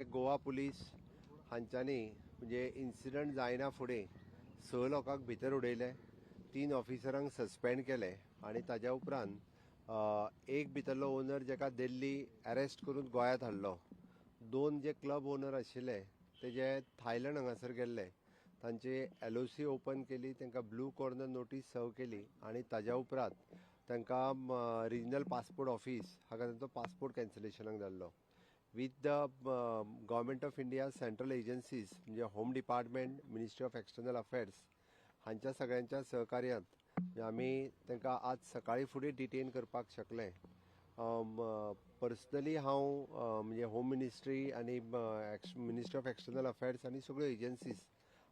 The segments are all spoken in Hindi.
गोवा पुलीस हांच्यांनी म्हणजे इन्सिडंट जायना फुडें 6 लोकांक भितर उडयले, 3 ऑफिसरांक सस्पेंड केले आनी ताज्या उपरांत एक भितरलो ओनर जेका दिल्ली अरेस्ट करून गोंयांत हाडलो. 2 जे क्लब ओनर आशिल्ले तेजे थायलंड हांगासर गेल्ले, तांची LOC ओपन केली, तांकां ब्लू कॉर्नर नोटीस सर्व केली आनी ताज्या उपरांत तांकां रिजनल पासपोर्ट ऑफिस हाका तांचो पासपोर्ट कॅन्सलेशनाक धाडलो. With the government of India central agencies म्हणजे home department, ministry of external affairs हांच्या सगळ्यांच्या सहकार्यांत आमी तांकां आज सकाळी फुडें डिटेन करपाक शकले. पर्सनली हांव म्हणजे होम मिनिस्ट्री आनी मिनिस्ट्री ऑफ एक्सटर्नल अफेअर्स आनी सगळ्यो एजन्सीज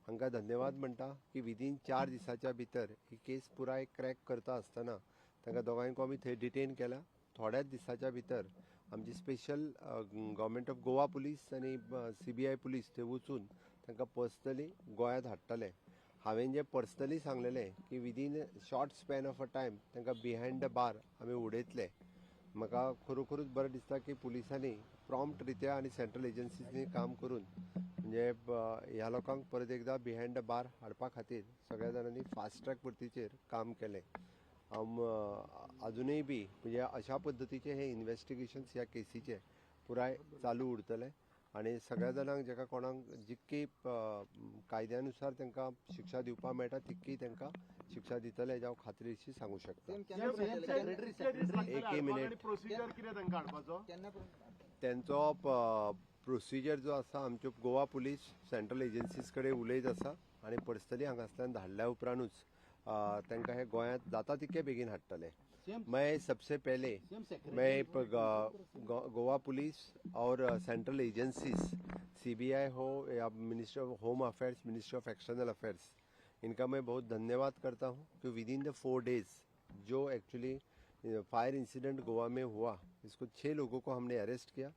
हांकां धन्यवाद म्हणटा की विदीन 4 दिसाच्या भितर ही केस पुराय क्रॅक करता आसतना तांकां दोगांयको आमी थंय डिटेन केला. थोड्याच दिसाच्या भितर आमची special government of Goa police आनी CBI पुलीस थंय वचून तांकां पर्सनली गोंयांत हाडटले. हांवें जे पर्सनली सांगलेलें की within short span of a time तांकां बिहायंड द बार आमी उडयतले. म्हाका खरोखरूच बरें दिसता की पुलिसांनी प्रॉम्प्ट रित्या आनी सेंट्रल एजन्सीनी काम करून म्हणजे ह्या लोकांक परत एकदा बिहायंड द बार हाडपा खातीर सगळ्या जाणांनी फास्ट ट्रॅक पद्दतीचेर काम केलें. अजूनय बी म्हणजे अशा पद्दतीचे हे इन्व्हेस्टिगेशन्स ह्या केसीचे पुराय चालू उरतले आनी सगळ्या जाणांक जेका कोणाक जितकी कायद्यानुसार तांकां शिक्षा दिवपाक मेळटा तितकी तांकां शिक्षा दितले हेजी हांव खात्रीशी सांगू शकता. एक मिनिट. त्यांचो प्रोसिजर जो आसा आमच्यो गोवा पुलीस सेंट्रल एजन्सीज कडेन उलयत आसा आनी पर्सनली हांगासल्यान धाडल्या उपरांतूच तांकां हे गोंयांत जाता तितके बेगीन हाडटले. मैं सबसे पहले मैं गोवा पुलिस और सेंट्रल एजेंसीज CBI हो या ministry of home affairs, ministry of external affairs, इनका मैं बहुत धन्यवाद करता हूं कि विदिन द 4 डेज जो एक्चुअली फायर इंसिडेंट गोवा में हुआ, इसको 6 लोगों को हमने अरेस्ट किया.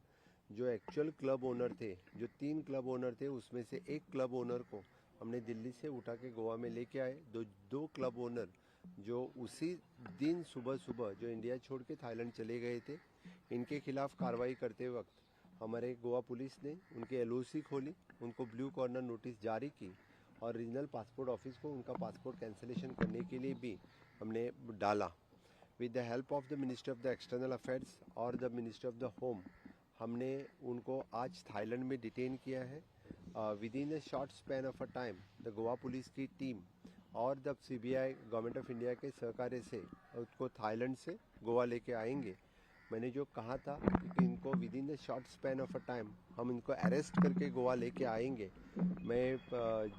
जो एक्चुअल क्लब ओनर थे, जो 3 क्लब ओनर थे, उसमें से एक क्लब ओनर को हमने दिल्ली से उठा के गोवा में लेके आए. दो क्लब ओनर जो उसी दिन सुबह सुबह जो इंडिया छोड़ के थाईलैंड चले गए थे, इनके खिलाफ कार्रवाई करते वक्त हमारे गोवा पुलिस ने उनके LOC खोली, उनको ब्लू कॉर्नर नोटिस जारी की और रीजनल पासपोर्ट ऑफिस को उनका पासपोर्ट कैंसिलेशन करने के लिए भी हमने डाला. With the help of the ministry of the external affairs और the ministry of the home हमने उनको आज थाईलैंड में डिटेन किया है. Within a short span of a time the Goa police की टीम और the CBI government of India के सहकार्य से उसको थाईलैंड से गोवा लेके आएंगे. मैंने जो कहा था कि इनको within the short span of a time हम इनको अरेस्ट करके गोवा लेके आएंगे. मैं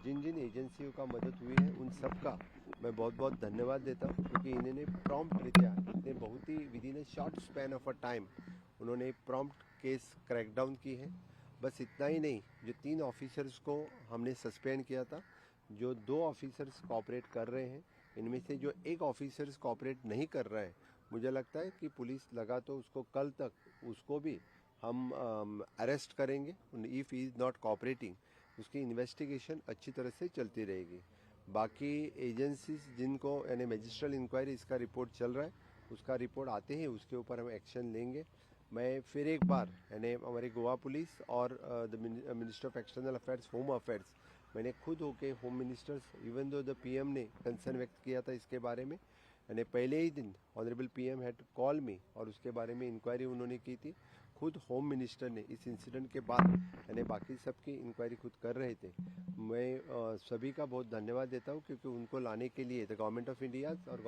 जिन जिन एजेंसियों का मदद हुई है उन सब का मैं बहुत बहुत धन्यवाद देता हूँ क्योंकि इन्होंने प्रॉम्प्ट रित्या इतने बहुत ही within a short span of a time उन्होंने प्रॉम्प्ट केस क्रैकडाउन की है. बस इतना ही नहीं, जो 3 ऑफिसर्स को हमने सस्पेंड किया था, जो 2 ऑफिसर्स कॉपरेट कर रहे हैं, इनमें से जो एक ऑफिसर्स कॉपरेट नहीं कर रहा है, मुझे लगता है कि पुलिस लगा तो उसको कल तक उसको भी हम अरेस्ट करेंगे. If he is not cooperating उसकी इन्वेस्टिगेशन अच्छी तरह से चलती रहेगी. बाकी एजेंसीज जिनको यानी मजिस्ट्रियल इंक्वायरी इसका रिपोर्ट चल रहा है, उसका रिपोर्ट आते ही उसके ऊपर हम एक्शन लेंगे. मैं फिर एक बार यानी हमारी गोवा पुलिस और the minister of external affairs, home affairs, मैंने खुद होके home ministers even though the PM ने कंसर्न व्यक्त किया था इसके बारे में, यानी पहले ही दिन ऑनरेबल PM हैड कॉल मी और उसके बारे में इंक्वायरी उन्होंने की थी. खुद होम मिनिस्टर ने इस इंसिडेंट के बाद यानी बाकी सबकी इंक्वायरी खुद कर रहे थे. मैं सभी का बहुत धन्यवाद देता हूँ क्योंकि उनको लाने के लिए द गवर्नमेंट ऑफ इंडिया और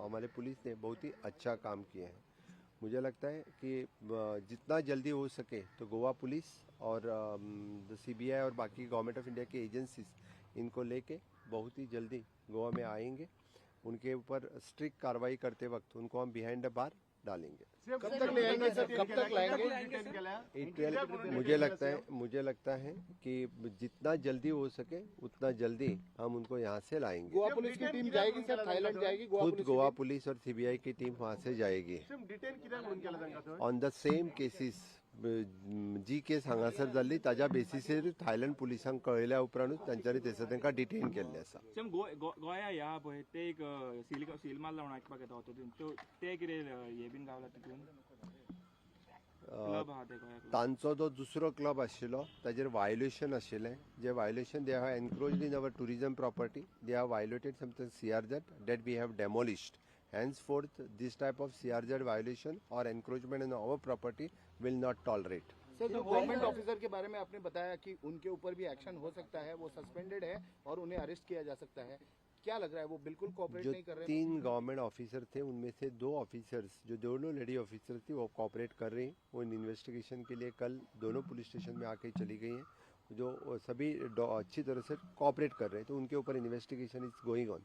हमारे पुलिस ने बहुत ही अच्छा काम किया है. मुझे लगता है कि जितना जल्दी हो सके तो गोवा पुलिस और द CBI और बाकी गवर्नमेंट ऑफ इंडिया की एजेंसीज इनको लेके बहुत ही जल्दी गोवा में आएंगे. उनके ऊपर स्ट्रिक्ट कार्रवाई करते वक्त उनको हम बिहाइंड द बार डालेंगे. कब तक ले आएंगे सर? कब तक लाएंगे? मुझे लगता है कि जितना जल्दी हो सके उतना जल्दी हम उनको यहाँ से लाएंगे. गोवा पुलिस की टीम जाएगी सर, थाईलैंड जाएगी? खुद गोवा पुलिस और CBI की टीम वहाँ से जाएगी ऑन द सेम केसीस. जी केस हांगासर जाल्ली ताज्या बेसिसीर थायलंड पुलिसांक कळयल्या उपरांतूच तांच्यांनी थंयसर तांकां डिटेन केल्लें आसा. गोंया ह्या पळय ते एक सील मारला म्हणून आयकपाक येता ते कितें हे बीन गावला तितून? क्लब आहा ते गोंया क्लब तांचो जो दुसरो क्लब आशिल्लो ताजेर वायोलेशन आशिल्लें जे violation they have encroached in our tourism property they have violated something CRZ that we have demolished. Henceforth, this type of CRZ violation or encroachment in our property will not tolerate. Sir, जो गवर्नमेंट ऑफिसर के बारे में आपने बताया कि उनके ऊपर भी एक्शन हो सकता है, वो सस्पेंडेड है और उन्हें अरेस्ट किया जा सकता है, क्या लग रहा है वो बिल्कुल कोऑपरेट जो नहीं कर रहे? 3 गवर्नमेंट ऑफिसर थे उनमें से 2 ऑफिसर्स जो दोनों लेडी ऑफिसर थी वो कोऑपरेट कर रही हैं। वो इन इन्वेस्टिगेशन के लिए कल दोनों पुलिस स्टेशन में आके चली गई हैं जो सभी अच्छी तरह से कोऑपरेट कर रहे हैं, तो उनके ऊपर इन्वेस्टिगेशन इज गोइंग ऑन।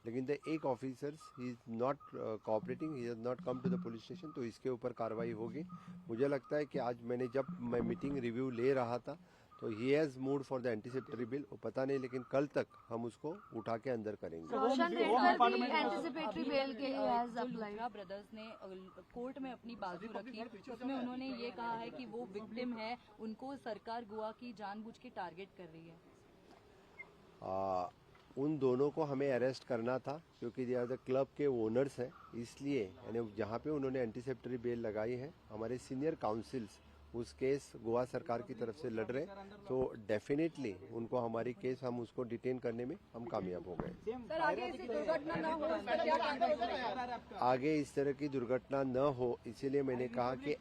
लेकिन द एक officers he is not cooperating, he has not come to the police station, तो इसके ऊपर कार्रवाई होगी। मुझे लगता है कि आज जब मैं मीटिंग रिव्यू ले रहा था तो he has mood for the anticipatory bill, पता नहीं लेकिन कल तक हम उसको उठा के अंदर करेंगे। रोशन रेड्डी भी एंटीसिपेटरी बेल के लिए हैज अप्लाइड। लुथरा ब्रदर्स ने कोर्ट में अपनी बाजू रखी, उसमें उन्होंने ये कहा है कि वो विक्टिम है, उनको सरकार गोवा की जानबूझ के टारगेट कर रही है। उन दोनों को हमें अरेस्ट करना था क्योंकि दे आर द क्लब के ओनर्स हैं, इसलिए यानी जहाँ पे उन्होंने एंटीसेप्टरी बेल लगाई है हमारे सीनियर काउंसिल्स उस केस गोवा सरकार की तरफ से लड़ रहे, तो डेफिनेटली उनको हमारी केस हम उसको डिटेन करने में हम कामयाब हो गए। सर, आगे ऐसी दुर्घटना ना हो इसका क्या कार्रवाई? आगे इस तरह की दुर्घटना न हो इसीलिए मैंने कहा कि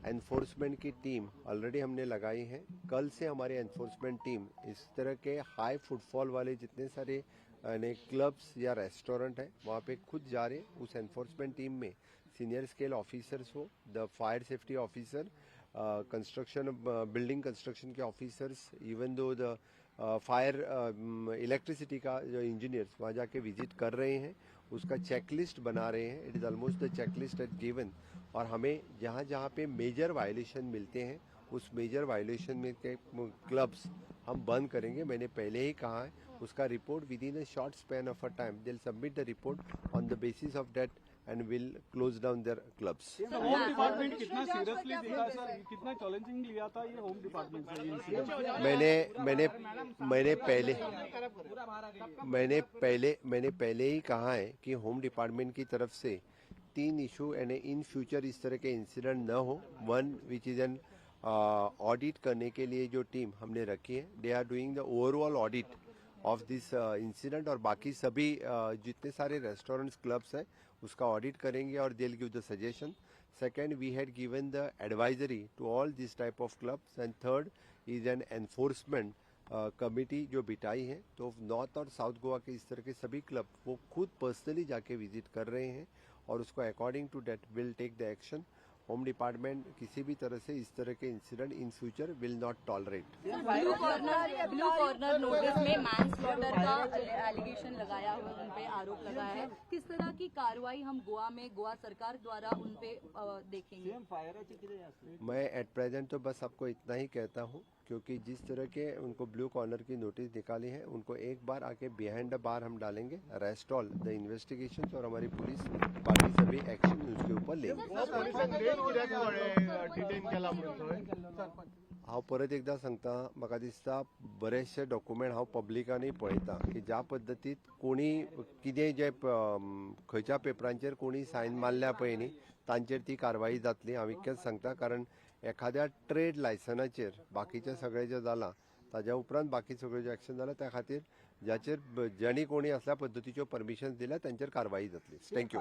एनफोर्समेंट की टीम ऑलरेडी हमने लगाई है। कल से हमारी एनफोर्समेंट टीम इस तरह के हाई फुटफॉल वाले जितने सारे क्लब्स या रेस्टोरेंट हैं वहाँ पे खुद जा रहे हैं। उस एनफोर्समेंट टीम में सीनियर स्केल ऑफिसर्स हो, the fire safety officer, construction building construction के officers, even though the fire electricity का जो इंजीनियर्स वहाँ जाके विजिट कर रहे हैं, उसका चेकलिस्ट बना रहे हैं। It is almost the checklist at given, और हमें जहाँ जहाँ पे मेजर वायलेशन मिलते हैं उस मेजर वायलेशन में के क्लब्स हम बंद करेंगे। मैंने पहले ही कहा है उसका report within a short span of a time they will submit the report on the basis of that and will close down their clubs. Home department कितना सीरियसली लिया सर, कितना चैलेंजिंग लिया था ये होम डिपार्टमेंट से इंसिडेंट? मैंने पहले ही कहा है कि होम डिपार्टमेंट की तरफ से 3 इशू एंड इन फ्यूचर इस तरह के इंसिडेंट न हो। One which is an audit करने के लिए जो टीम हमने रखी है, they are doing the overall audit of this incident, और बाकी सभी जितने सारे रेस्टोरेंट्स क्लब्स हैं उसका ऑडिट करेंगे और they will give the suggestion. Second, we had given the advisory to all this type of clubs, and third is an enforcement committee जो बिठाई है। तो नॉर्थ और साउथ गोवा के इस तरह के सभी क्लब वो खुद पर्सनली जाके विजिट कर रहे हैं और उसको according to date will take the action. Home department किसी भी तरह से इस तरह के incident in future will not tolerate. Blue corner notice में मैनस्लॉटर का एलिगेशन लगाया हुआ, उन पे आरोप लगाया है, किस तरह की कार्रवाई हम गोवा सरकार द्वारा उन पे देखेंगे? मैं एट प्रेजेंट तो बस आपको इतना ही कहता हूँ, क्योंकि जिस तरह के उनको ब्लू कॉर्नर की नोटिस निकाली है उनको एक बार आके बिहाइंड द बार हम डालेंगे, रेस्ट ऑल द इन्वेस्टिगेशन, और हमारी पुलिस बाकी सभी एक्शन उसके ऊपर लेंगे। हांव परत एकदा सांगता, म्हाका दिसता बरेचशे डॉक्युमेंट हांव पब्लिकांनी पळयता की ज्या पद्दतीत कोणी कितें जे खंयच्या पेपरांचेर कोणी सायन मारल्या पळय न्ही तांचेर ती कारवाई जातली। हांव इतकेंच सांगता, कारण एखाद्या ट्रेड लायसनाचेर बाकीचें सगळें जें जालां ताज्या उपरांत बाकी सगळें जें एक्शन जालां त्या खातीर ज्याचेर ज्यांनी कोणी असल्या पद्दतीच्यो परमिशन दिल्या तांचेर कारवाई जातली। थँक्यू।